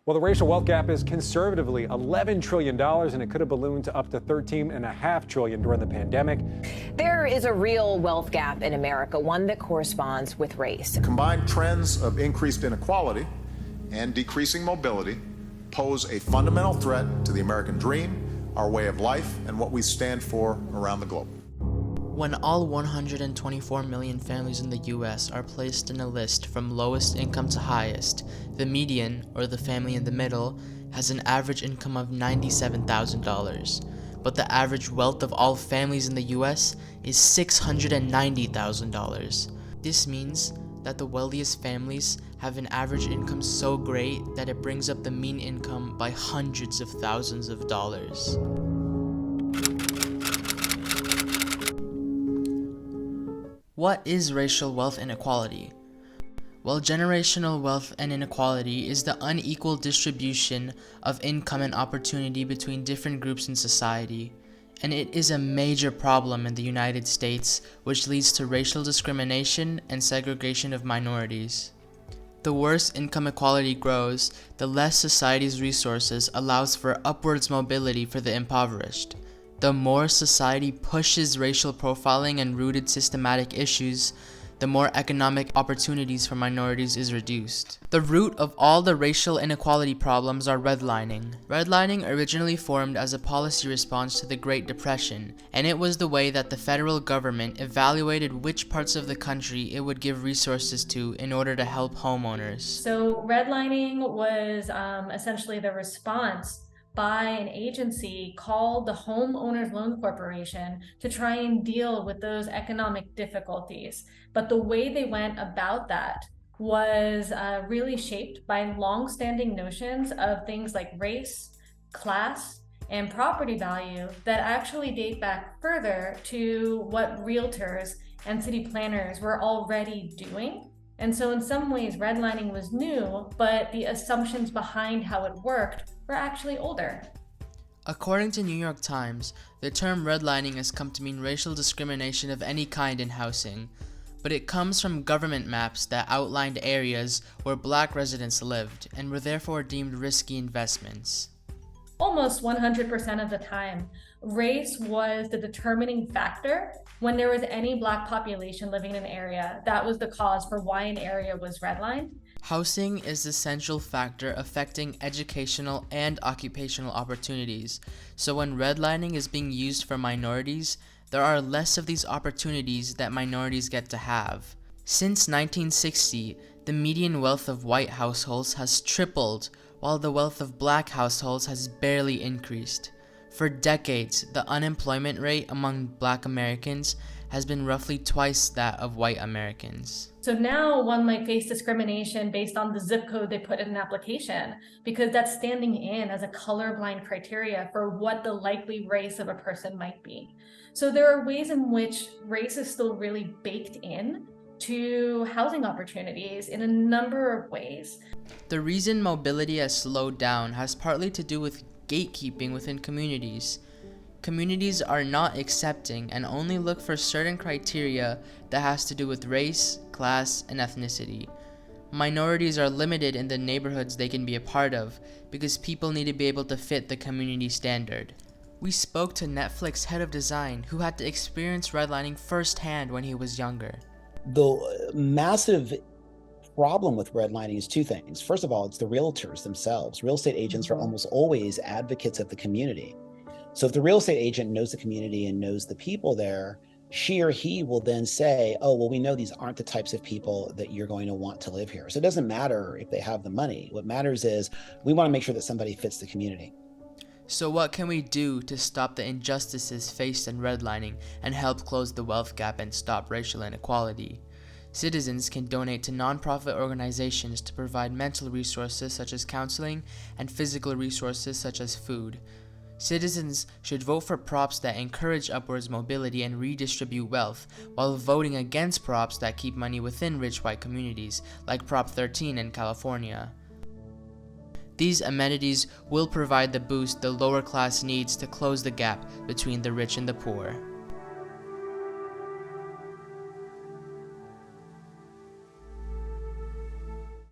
Well, the racial wealth gap is conservatively $11 trillion, and it could have ballooned to up to $13.5 trillion during the pandemic. There is a real wealth gap in America, one that corresponds with race. Combined trends of increased inequality and decreasing mobility pose a fundamental threat to the American dream, our way of life, and what we stand for around the globe. When all 124 million families in the US are placed in a list from lowest income to highest, the median, or the family in the middle, has an average income of $97,000. But the average wealth of all families in the US is $690,000. This means that the wealthiest families have an average income so great that it brings up the mean income by hundreds of thousands of dollars. What is racial wealth inequality? Well, generational wealth and inequality is the unequal distribution of income and opportunity between different groups in society, and it is a major problem in the United States, which leads to racial discrimination and segregation of minorities. The worse income equality grows, the less society's resources allows for upwards mobility for the impoverished. The more society pushes racial profiling and rooted systematic issues, the more economic opportunities for minorities is reduced. The root of all the racial inequality problems are redlining. Redlining originally formed as a policy response to the Great Depression, and it was the way that the federal government evaluated which parts of the country it would give resources to in order to help homeowners. So redlining was essentially the response by an agency called the Homeowners Loan Corporation to try and deal with those economic difficulties. But the way they went about that was really shaped by long-standing notions of things like race, class, and property value that actually date back further to what realtors and city planners were already doing. And so in some ways, redlining was new, but the assumptions behind how it worked were actually older. According to New York Times, the term redlining has come to mean racial discrimination of any kind in housing, but it comes from government maps that outlined areas where black residents lived and were therefore deemed risky investments. Almost 100% of the time, race was the determining factor when there was any black population living in an area. That was the cause for why an area was redlined. Housing is the central factor affecting educational and occupational opportunities, so when redlining is being used for minorities, there are less of these opportunities that minorities get to have. Since 1960, the median wealth of white households has tripled, while the wealth of black households has barely increased. For decades, the unemployment rate among black Americans has been roughly twice that of white Americans. So now one might face discrimination based on the zip code they put in an application, because that's standing in as a colorblind criteria for what the likely race of a person might be. So there are ways in which race is still really baked in to housing opportunities in a number of ways. The reason mobility has slowed down has partly to do with gatekeeping within communities. Communities are not accepting and only look for certain criteria that has to do with race, class, and ethnicity. Minorities are limited in the neighborhoods they can be a part of because people need to be able to fit the community standard. We spoke to Netflix head of design who had to experience redlining firsthand when he was younger. The massive problem with redlining is two things. First of all, it's the realtors themselves. Real estate agents are almost always advocates of the community. So if the real estate agent knows the community and knows the people there, she or he will then say, oh, well, we know these aren't the types of people that you're going to want to live here. So it doesn't matter if they have the money. What matters is we want to make sure that somebody fits the community. So what can we do to stop the injustices faced in redlining and help close the wealth gap and stop racial inequality? Citizens can donate to nonprofit organizations to provide mental resources such as counseling and physical resources such as food. Citizens should vote for props that encourage upwards mobility and redistribute wealth, while voting against props that keep money within rich white communities, like Prop 13 in California. These amenities will provide the boost the lower class needs to close the gap between the rich and the poor.